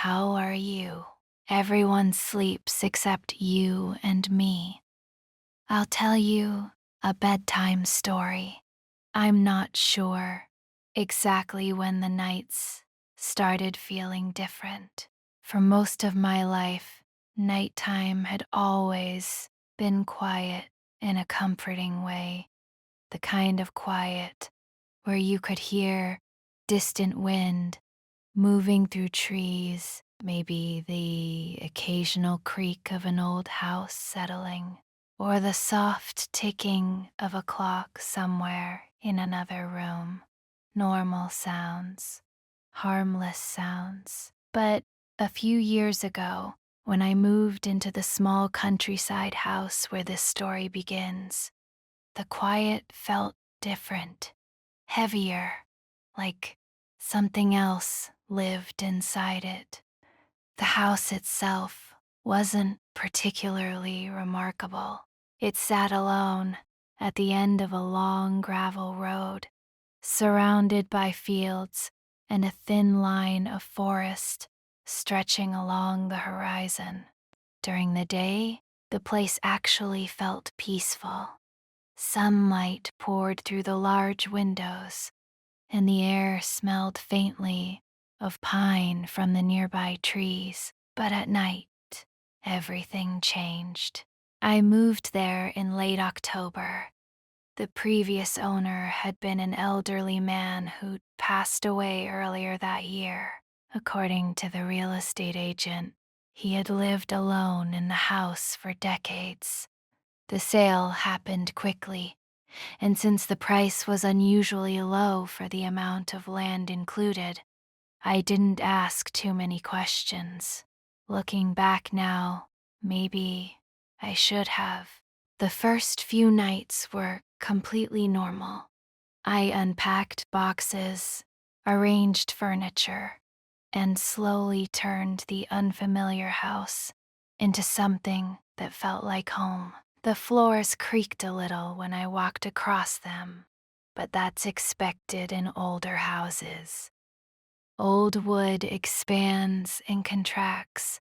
How are you? Everyone sleeps except you and me. I'll tell you a bedtime story. I'm not sure exactly when the nights started feeling different. For most of my life, nighttime had always been quiet in a comforting way, the kind of quiet where you could hear distant wind moving through trees, maybe the occasional creak of an old house settling, or the soft ticking of a clock somewhere in another room. Normal sounds, harmless sounds. But a few years ago, when I moved into the small countryside house where this story begins, the quiet felt different, heavier, like something else lived inside it. The house itself wasn't particularly remarkable. It sat alone at the end of a long gravel road, surrounded by fields and a thin line of forest stretching along the horizon. During the day, the place actually felt peaceful. Sunlight poured through the large windows, and the air smelled faintly of pine from the nearby trees. But at night, everything changed. I moved there in late October. The previous owner had been an elderly man who'd passed away earlier that year. According to the real estate agent, he had lived alone in the house for decades. The sale happened quickly, and since the price was unusually low for the amount of land included, I didn't ask too many questions. Looking back now, maybe I should have. The first few nights were completely normal. I unpacked boxes, arranged furniture, and slowly turned the unfamiliar house into something that felt like home. The floors creaked a little when I walked across them, but that's expected in older houses. Old wood expands and contracts.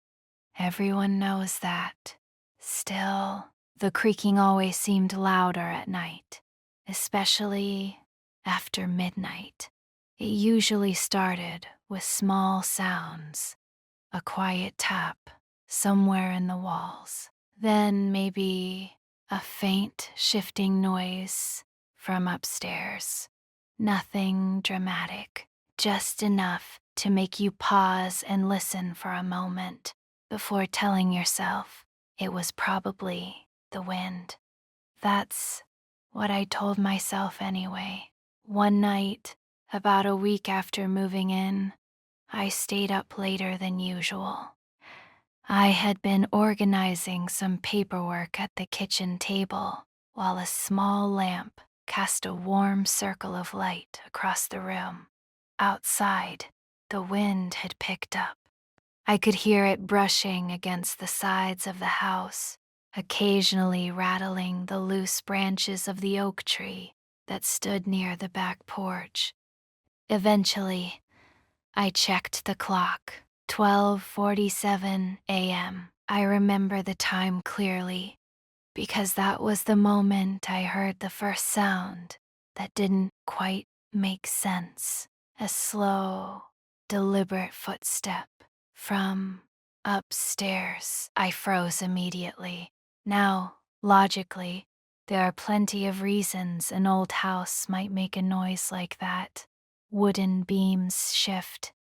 Everyone knows that. Still, the creaking always seemed louder at night, especially after midnight. It usually started with small sounds, a quiet tap somewhere in the walls. Then maybe a faint shifting noise from upstairs. Nothing dramatic, just enough to make you pause and listen for a moment before telling yourself it was probably the wind. That's what I told myself anyway. One night, about a week after moving in, I stayed up later than usual. I had been organizing some paperwork at the kitchen table while a small lamp cast a warm circle of light across the room. Outside, the wind had picked up. I could hear it brushing against the sides of the house, occasionally rattling the loose branches of the oak tree that stood near the back porch. Eventually, I checked the clock. 12:47 a.m. I remember the time clearly because that was the moment I heard the first sound that didn't quite make sense. A slow, deliberate footstep from upstairs. I froze immediately. Now, logically, there are plenty of reasons an old house might make a noise like that. Wooden beams shift,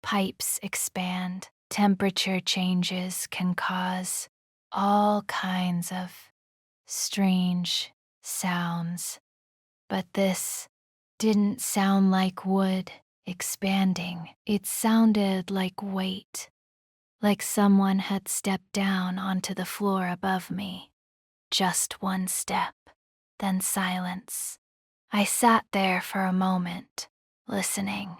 pipes expand, temperature changes can cause all kinds of strange sounds. But this didn't sound like wood expanding. It sounded like weight, like someone had stepped down onto the floor above me. Just one step, then silence. I sat there for a moment, listening.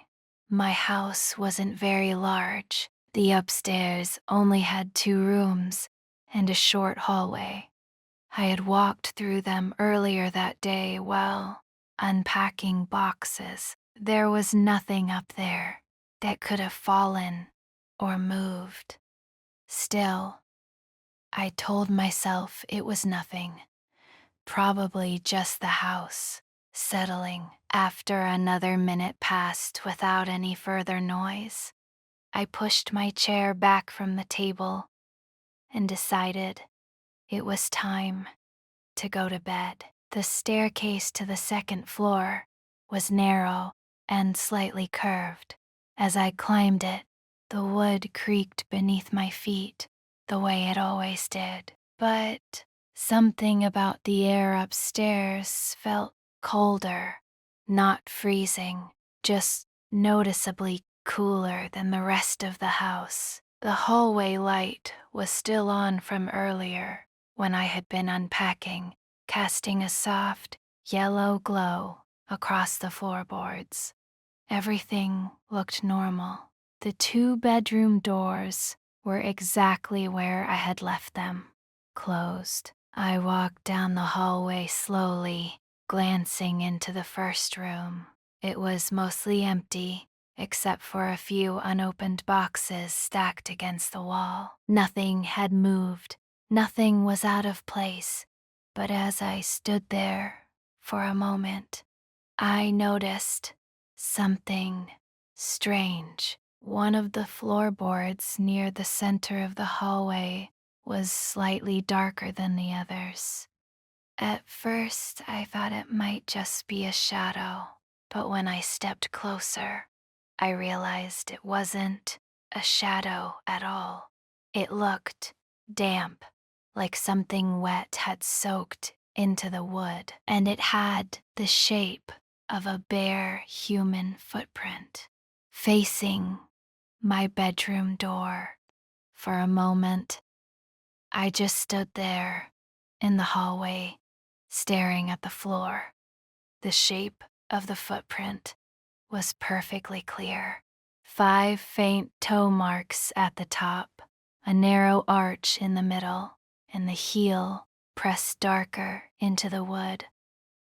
My house wasn't very large. The upstairs only had 2 rooms and a short hallway. I had walked through them earlier that day while unpacking boxes. There was nothing up there that could have fallen or moved. Still, I told myself it was nothing, probably just the house settling. After another minute passed without any further noise, I pushed my chair back from the table and decided it was time to go to bed. The staircase to the second floor was narrow and slightly curved. As I climbed it, the wood creaked beneath my feet the way it always did. But something about the air upstairs felt colder, not freezing, just noticeably cooler than the rest of the house. The hallway light was still on from earlier when I had been unpacking, casting a soft, yellow glow across the floorboards. Everything looked normal. The 2-bedroom doors were exactly where I had left them, closed. I walked down the hallway slowly, glancing into the first room. It was mostly empty, except for a few unopened boxes stacked against the wall. Nothing had moved. Nothing was out of place. But as I stood there for a moment, I noticed something strange. One of the floorboards near the center of the hallway was slightly darker than the others. At first, I thought it might just be a shadow, but when I stepped closer, I realized it wasn't a shadow at all. It looked damp, like something wet had soaked into the wood, and it had the shape of a bare human footprint facing my bedroom door. For a moment, I just stood there in the hallway, staring at the floor. The shape of the footprint was perfectly clear. 5 faint toe marks at the top, a narrow arch in the middle, and the heel pressed darker into the wood.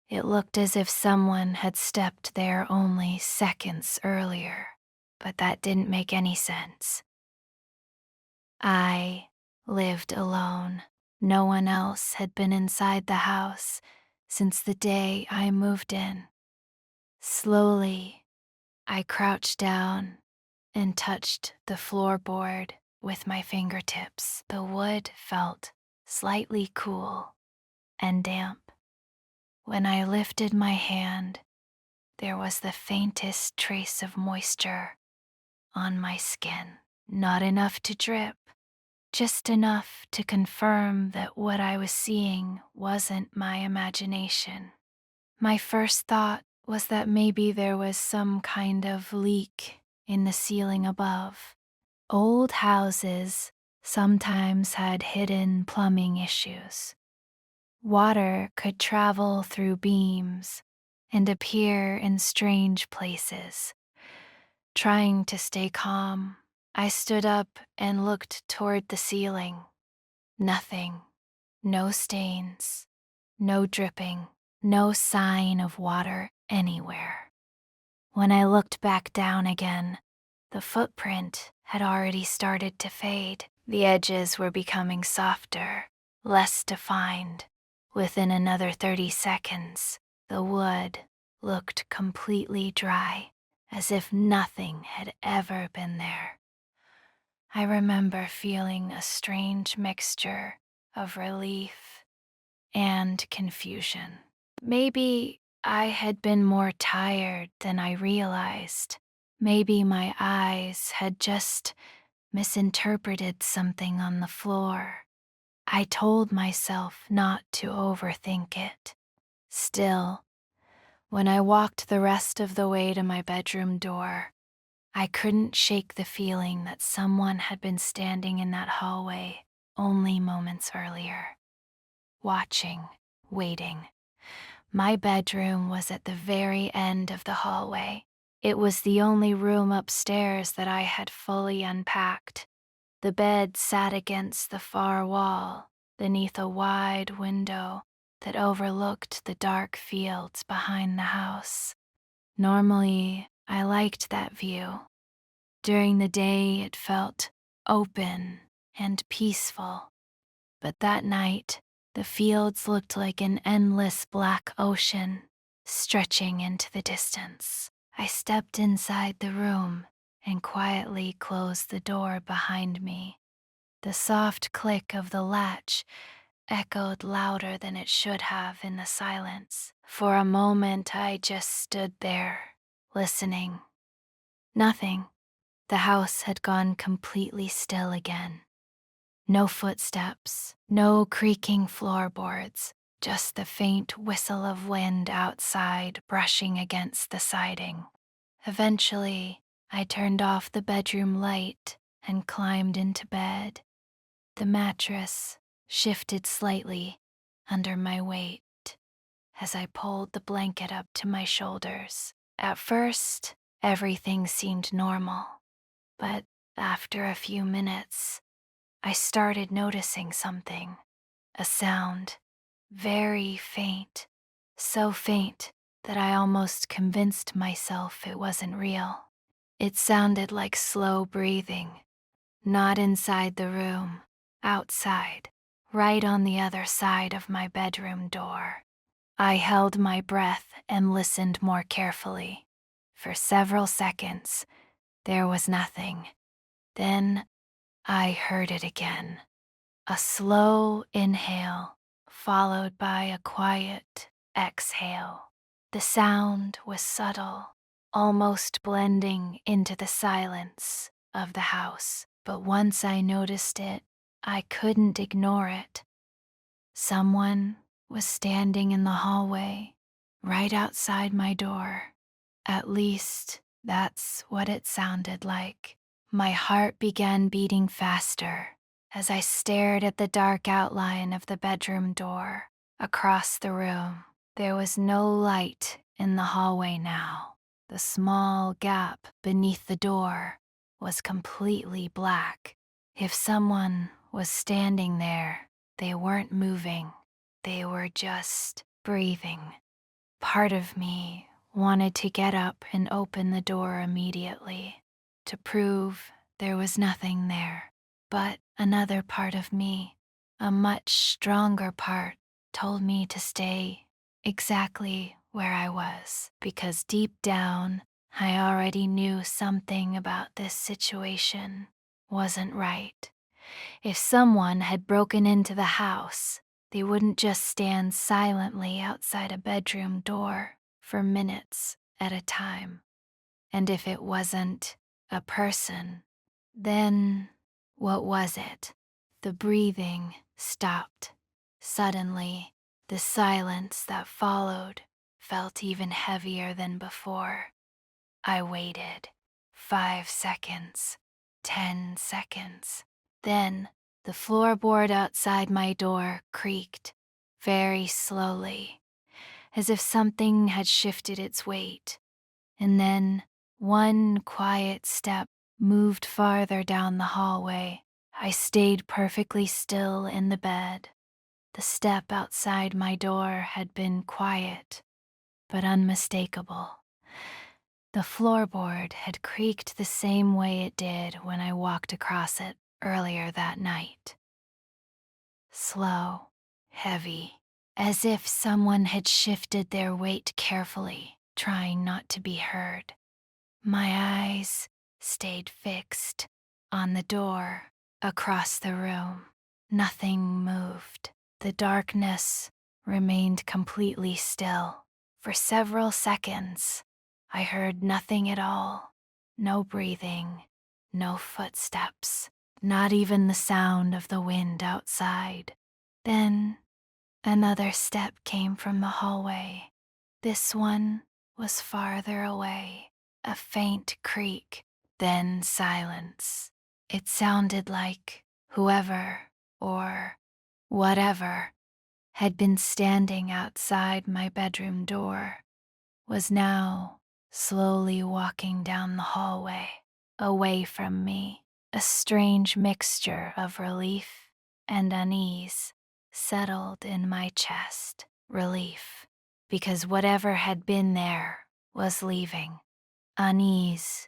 It looked as if someone had stepped there only seconds earlier, but that didn't make any sense. I lived alone. No one else had been inside the house since the day I moved in. Slowly, I crouched down and touched the floorboard with my fingertips. The wood felt slightly cool and damp. When I lifted my hand, there was the faintest trace of moisture on my skin. Not enough to drip, just enough to confirm that what I was seeing wasn't my imagination. My first thought was that maybe there was some kind of leak in the ceiling above. Old houses sometimes had hidden plumbing issues. Water could travel through beams and appear in strange places. Trying to stay calm, I stood up and looked toward the ceiling. Nothing. No stains. No dripping. No sign of water anywhere. When I looked back down again, the footprint had already started to fade. The edges were becoming softer, less defined. Within another 30 seconds, the wood looked completely dry, as if nothing had ever been there. I remember feeling a strange mixture of relief and confusion. Maybe I had been more tired than I realized. Maybe my eyes had just misinterpreted something on the floor. I told myself not to overthink it. Still, when I walked the rest of the way to my bedroom door, I couldn't shake the feeling that someone had been standing in that hallway only moments earlier. Watching, waiting. My bedroom was at the very end of the hallway. It was the only room upstairs that I had fully unpacked. The bed sat against the far wall, beneath a wide window that overlooked the dark fields behind the house. Normally, I liked that view. During the day, it felt open and peaceful, but that night, the fields looked like an endless black ocean stretching into the distance. I stepped inside the room and quietly closed the door behind me. The soft click of the latch echoed louder than it should have in the silence. For a moment, I just stood there, listening. Nothing. The house had gone completely still again. No footsteps, no creaking floorboards, just the faint whistle of wind outside brushing against the siding. Eventually, I turned off the bedroom light and climbed into bed. The mattress shifted slightly under my weight as I pulled the blanket up to my shoulders. At first, everything seemed normal, but after a few minutes, I started noticing something. A sound, very faint, so faint that I almost convinced myself it wasn't real. It sounded like slow breathing, not inside the room, outside, right on the other side of my bedroom door. I held my breath and listened more carefully. For several seconds, there was nothing. Then I heard it again. A slow inhale, followed by a quiet exhale. The sound was subtle, almost blending into the silence of the house. But once I noticed it, I couldn't ignore it. Someone was standing in the hallway, right outside my door. At least, that's what it sounded like. My heart began beating faster as I stared at the dark outline of the bedroom door. Across the room, there was no light in the hallway now. The small gap beneath the door was completely black. If someone was standing there, they weren't moving. They were just breathing. Part of me wanted to get up and open the door immediately to prove there was nothing there. But another part of me, a much stronger part, told me to stay exactly where I was, because deep down, I already knew something about this situation wasn't right. If someone had broken into the house, they wouldn't just stand silently outside a bedroom door for minutes at a time. And if it wasn't a person, then what was it? The breathing stopped. Suddenly, the silence that followed felt even heavier than before. I waited. 5 seconds. 10 seconds. Then, the floorboard outside my door creaked, very slowly, as if something had shifted its weight. And then, one quiet step moved farther down the hallway. I stayed perfectly still in the bed. The step outside my door had been quiet, but unmistakable. The floorboard had creaked the same way it did when I walked across it earlier that night. Slow, heavy, as if someone had shifted their weight carefully, trying not to be heard. My eyes stayed fixed on the door across the room. Nothing moved. The darkness remained completely still. For several seconds, I heard nothing at all. No breathing, no footsteps, not even the sound of the wind outside. Then another step came from the hallway. This one was farther away. A faint creak, then silence. It sounded like whoever or whatever had been standing outside my bedroom door was now slowly walking down the hallway, away from me. A strange mixture of relief and unease settled in my chest. Relief, because whatever had been there was leaving. Unease,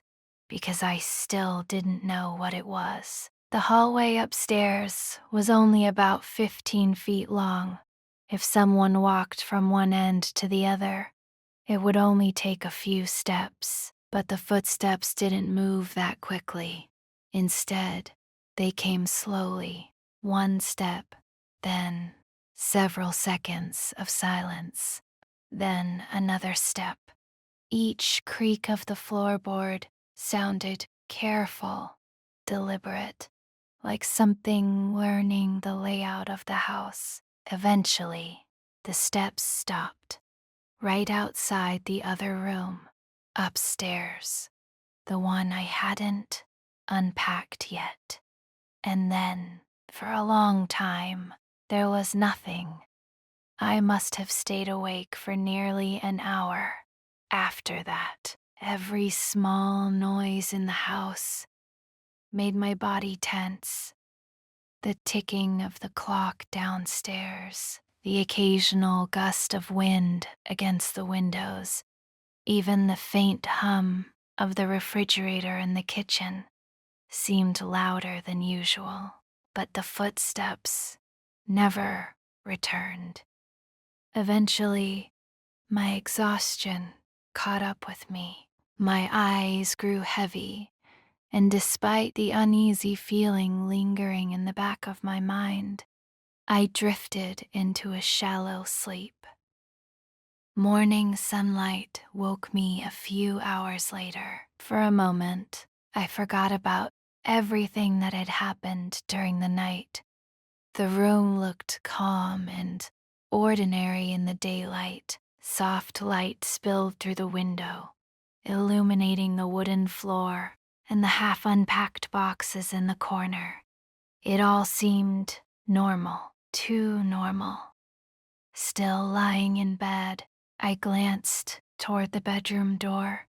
because I still didn't know what it was. The hallway upstairs was only about 15 feet long. If someone walked from one end to the other, it would only take a few steps, but the footsteps didn't move that quickly. Instead, they came slowly, one step, then several seconds of silence, then another step. Each creak of the floorboard sounded careful, deliberate, like something learning the layout of the house. Eventually, the steps stopped, right outside the other room, upstairs, the one I hadn't unpacked yet. And then, for a long time, there was nothing. I must have stayed awake for nearly an hour. After that, every small noise in the house made my body tense. The ticking of the clock downstairs, the occasional gust of wind against the windows, even the faint hum of the refrigerator in the kitchen seemed louder than usual. But the footsteps never returned. Eventually, my exhaustion caught up with me. My eyes grew heavy, and despite the uneasy feeling lingering in the back of my mind, I drifted into a shallow sleep. Morning sunlight woke me a few hours later. For a moment, I forgot about everything that had happened during the night. The room looked calm and ordinary in the daylight. Soft light spilled through the window, illuminating the wooden floor and the half-unpacked boxes in the corner. It all seemed normal, too normal. Still lying in bed, I glanced toward the bedroom door.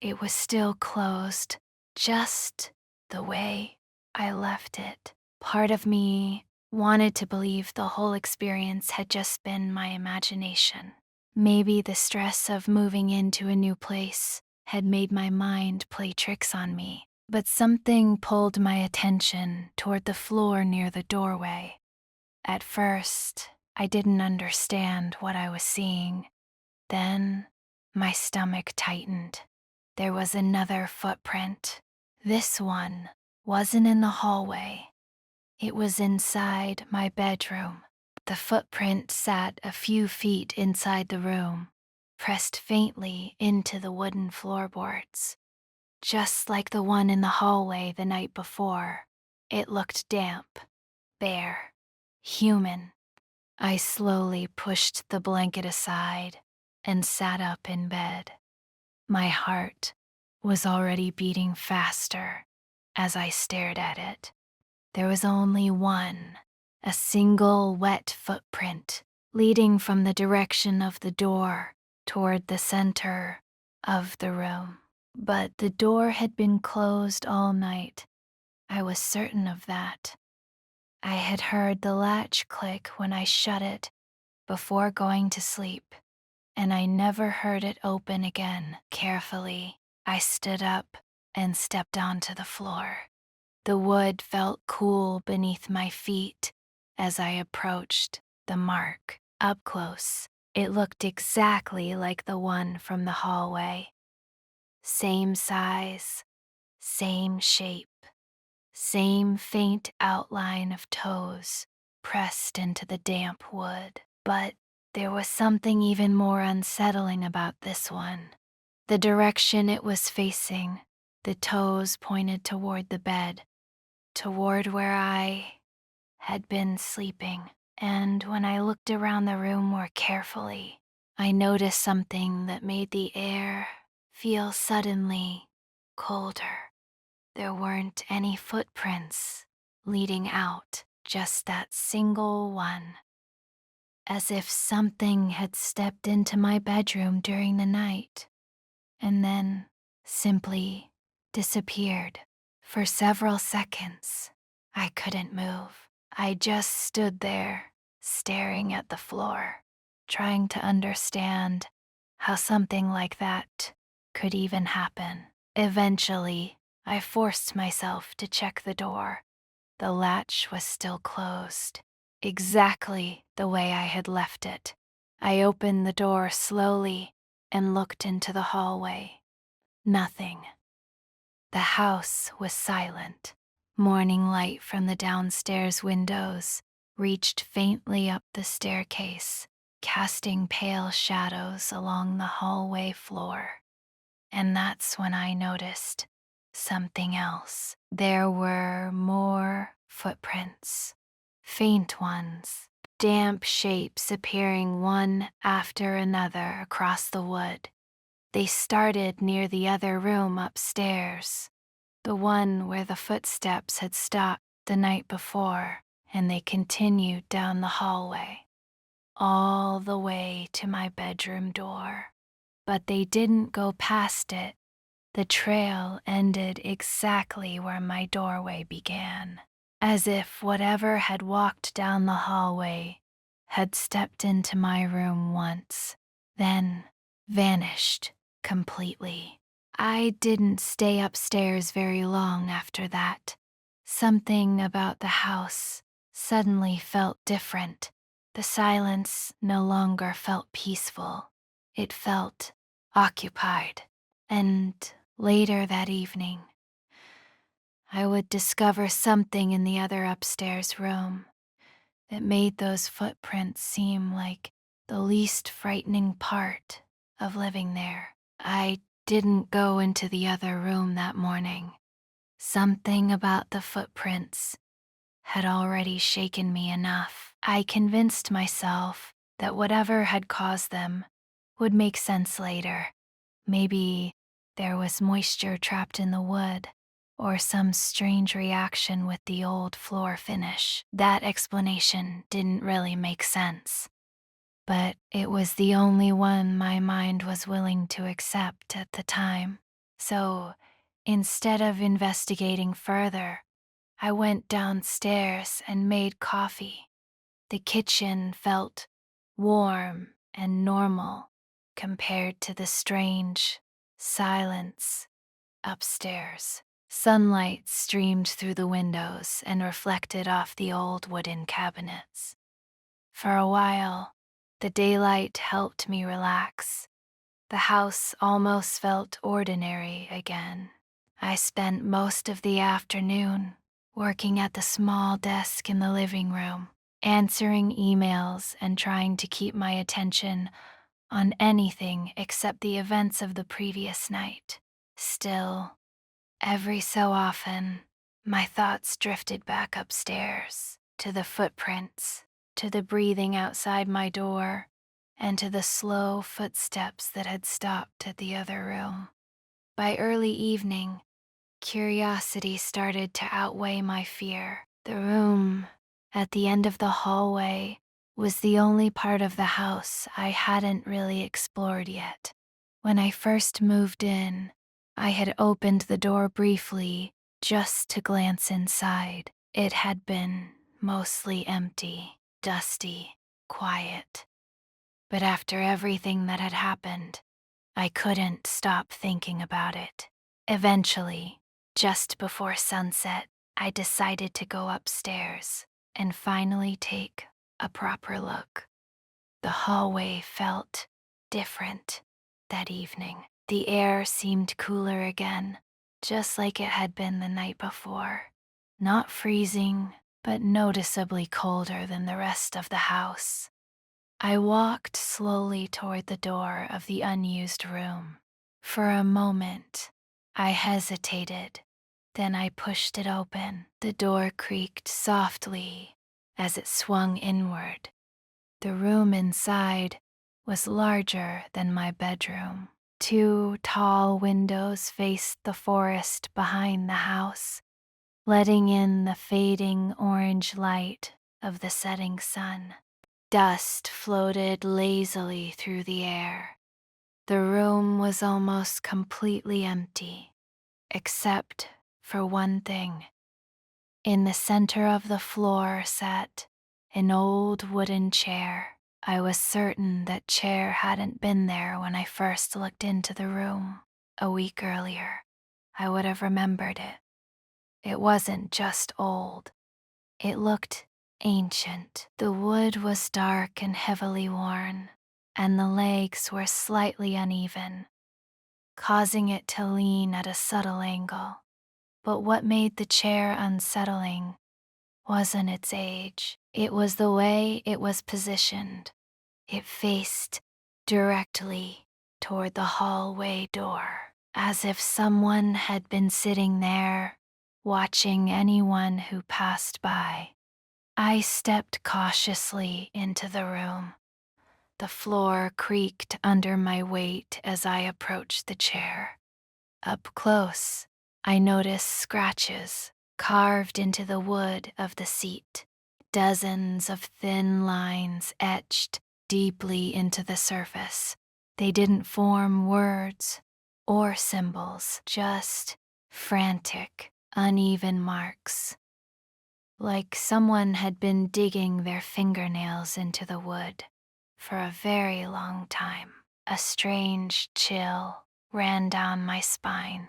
It was still closed, just the way I left it. Part of me wanted to believe the whole experience had just been my imagination. Maybe the stress of moving into a new place had made my mind play tricks on me, but something pulled my attention toward the floor near the doorway. At first, I didn't understand what I was seeing. Then, my stomach tightened. There was another footprint. This one wasn't in the hallway. It was inside my bedroom. The footprint sat a few feet inside the room, pressed faintly into the wooden floorboards. Just like the one in the hallway the night before, it looked damp, bare, human. I slowly pushed the blanket aside and sat up in bed. My heart was already beating faster as I stared at it. There was only one, a single wet footprint leading from the direction of the door toward the center of the room. But the door had been closed all night. I was certain of that. I had heard the latch click when I shut it before going to sleep, and I never heard it open again. Carefully, I stood up and stepped onto the floor. The wood felt cool beneath my feet as I approached the mark. Up close, it looked exactly like the one from the hallway. Same size, same shape, same faint outline of toes pressed into the damp wood. But there was something even more unsettling about this one. The direction it was facing, the toes pointed toward the bed, toward where I had been sleeping. And when I looked around the room more carefully, I noticed something that made the air feel suddenly colder. There weren't any footprints leading out, just that single one. As if something had stepped into my bedroom during the night and then simply disappeared. For several seconds, I couldn't move. I just stood there, staring at the floor, trying to understand how something like that could even happen. Eventually, I forced myself to check the door. The latch was still closed, exactly the way I had left it. I opened the door slowly and looked into the hallway. Nothing. The house was silent. Morning light from the downstairs windows reached faintly up the staircase, casting pale shadows along the hallway floor. And that's when I noticed something else. There were more footprints, faint ones, damp shapes appearing one after another across the wood. They started near the other room upstairs, the one where the footsteps had stopped the night before, and they continued down the hallway, all the way to my bedroom door. But they didn't go past it. The trail ended exactly where my doorway began, as if whatever had walked down the hallway had stepped into my room once, then vanished completely. I didn't stay upstairs very long after that. Something about the house suddenly felt different. The silence no longer felt peaceful. It felt occupied. And later that evening, I would discover something in the other upstairs room that made those footprints seem like the least frightening part of living there. I didn't go into the other room that morning. Something about the footprints had already shaken me enough. I convinced myself that whatever had caused them would make sense later. Maybe there was moisture trapped in the wood, or some strange reaction with the old floor finish. That explanation didn't really make sense, but it was the only one my mind was willing to accept at the time. So, instead of investigating further, I went downstairs and made coffee. The kitchen felt warm and normal compared to the strange silence upstairs. Sunlight streamed through the windows and reflected off the old wooden cabinets. For a while, the daylight helped me relax. The house almost felt ordinary again. I spent most of the afternoon working at the small desk in the living room, answering emails and trying to keep my attention on anything except the events of the previous night. Still, every so often, my thoughts drifted back upstairs to the footprints, to the breathing outside my door, and to the slow footsteps that had stopped at the other room. By early evening, curiosity started to outweigh my fear. The room at the end of the hallway was the only part of the house I hadn't really explored yet. When I first moved in, I had opened the door briefly just to glance inside. It had been mostly empty, dusty, quiet. But after everything that had happened, I couldn't stop thinking about it. Eventually, just before sunset, I decided to go upstairs and finally take a proper look. The hallway felt different that evening. The air seemed cooler again, just like it had been the night before. Not freezing, but noticeably colder than the rest of the house. I walked slowly toward the door of the unused room. For a moment, I hesitated. Then I pushed it open. The door creaked softly as it swung inward. The room inside was larger than my bedroom. Two tall windows faced the forest behind the house, letting in the fading orange light of the setting sun. Dust floated lazily through the air. The room was almost completely empty, except for one thing. In the center of the floor sat an old wooden chair. I was certain that chair hadn't been there when I first looked into the room a week earlier. I would have remembered it. It wasn't just old, it looked ancient. The wood was dark and heavily worn, and the legs were slightly uneven, causing it to lean at a subtle angle. But what made the chair unsettling wasn't its age, it was the way it was positioned. It faced directly toward the hallway door, as if someone had been sitting there, watching anyone who passed by. I stepped cautiously into the room. The floor creaked under my weight as I approached the chair. Up close, I noticed scratches carved into the wood of the seat, dozens of thin lines etched deeply into the surface. They didn't form words or symbols, just frantic, uneven marks, like someone had been digging their fingernails into the wood for a very long time. A strange chill ran down my spine.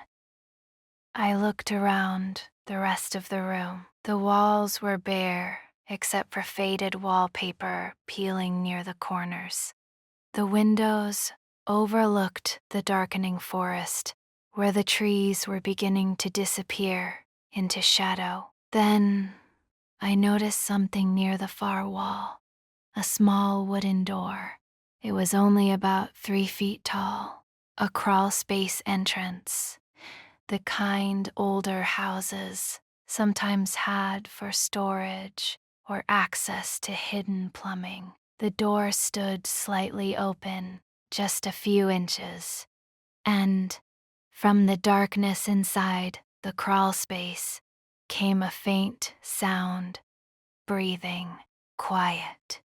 I looked around the rest of the room. The walls were bare, except for faded wallpaper peeling near the corners. The windows overlooked the darkening forest, where the trees were beginning to disappear into shadow. Then I noticed something near the far wall, a small wooden door. It was only about 3 feet tall, a crawl space entrance, the kind older houses sometimes had for storage or access to hidden plumbing. The door stood slightly open, just a few inches, and from the darkness inside the crawl space came a faint sound, breathing, quiet.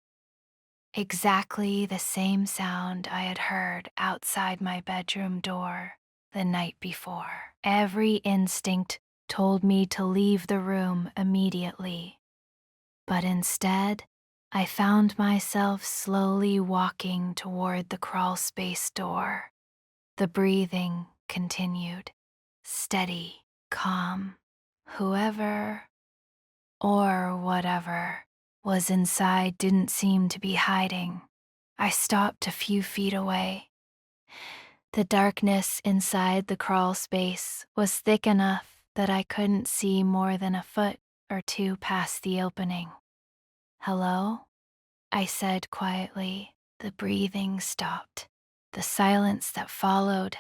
Exactly the same sound I had heard outside my bedroom door the night before. Every instinct told me to leave the room immediately, but instead, I found myself slowly walking toward the crawl space door. The breathing continued, steady, calm. Whoever or whatever was inside didn't seem to be hiding. I stopped a few feet away. The darkness inside the crawl space was thick enough that I couldn't see more than a foot or two past the opening. "Hello?" I said quietly. The breathing stopped. The silence that followed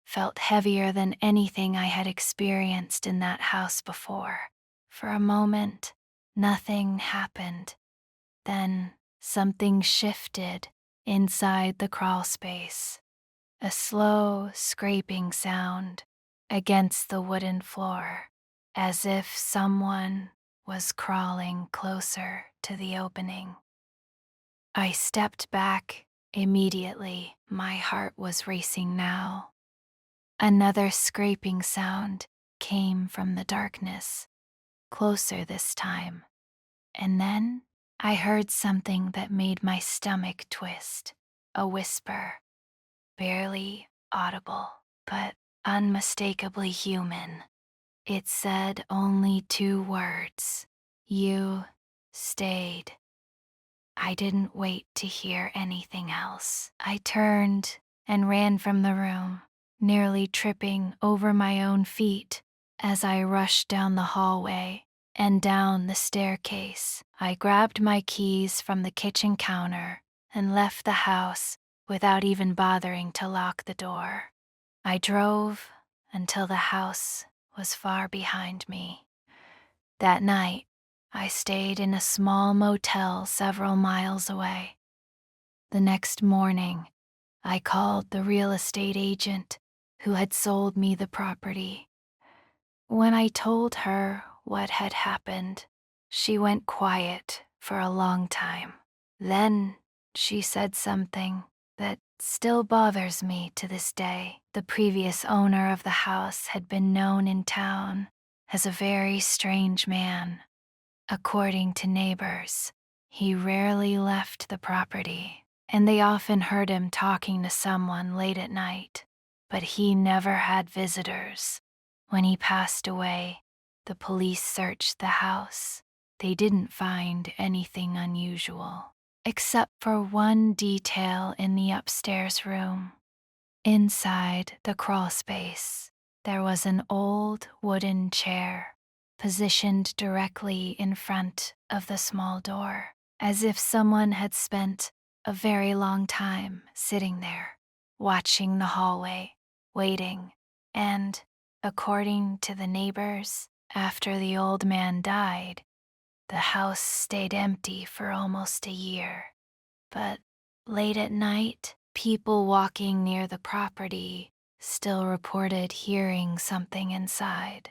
felt heavier than anything I had experienced in that house before. For a moment, nothing happened. Then something shifted inside the crawl space. A slow scraping sound against the wooden floor, as if someone was crawling closer to the opening. I stepped back immediately. My heart was racing now. Another scraping sound came from the darkness, closer this time. And then I heard something that made my stomach twist, a whisper, barely audible, but unmistakably human. It said only 2 words: "You stayed." I didn't wait to hear anything else. I turned and ran from the room, nearly tripping over my own feet as I rushed down the hallway and down the staircase. I grabbed my keys from the kitchen counter and left the house without even bothering to lock the door. I drove until the house was far behind me. That night, I stayed in a small motel several miles away. The next morning, I called the real estate agent who had sold me the property. When I told her what had happened, she went quiet for a long time. Then she said something that still bothers me to this day. The previous owner of the house had been known in town as a very strange man. According to neighbors, he rarely left the property, and they often heard him talking to someone late at night, but he never had visitors. When he passed away, the police searched the house. They didn't find anything unusual, except for one detail in the upstairs room. Inside the crawl space, there was an old wooden chair positioned directly in front of the small door, as if someone had spent a very long time sitting there, watching the hallway, waiting, and, according to the neighbors, after the old man died, the house stayed empty for almost a year. But late at night, people walking near the property still reported hearing something inside.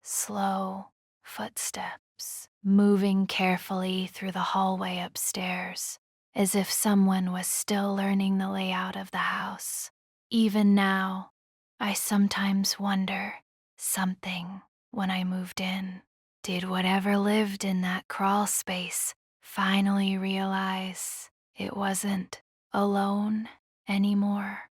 Slow footsteps moving carefully through the hallway upstairs, as if someone was still learning the layout of the house. Even now, I sometimes wonder something when I moved in. Did whatever lived in that crawl space finally realize it wasn't alone anymore?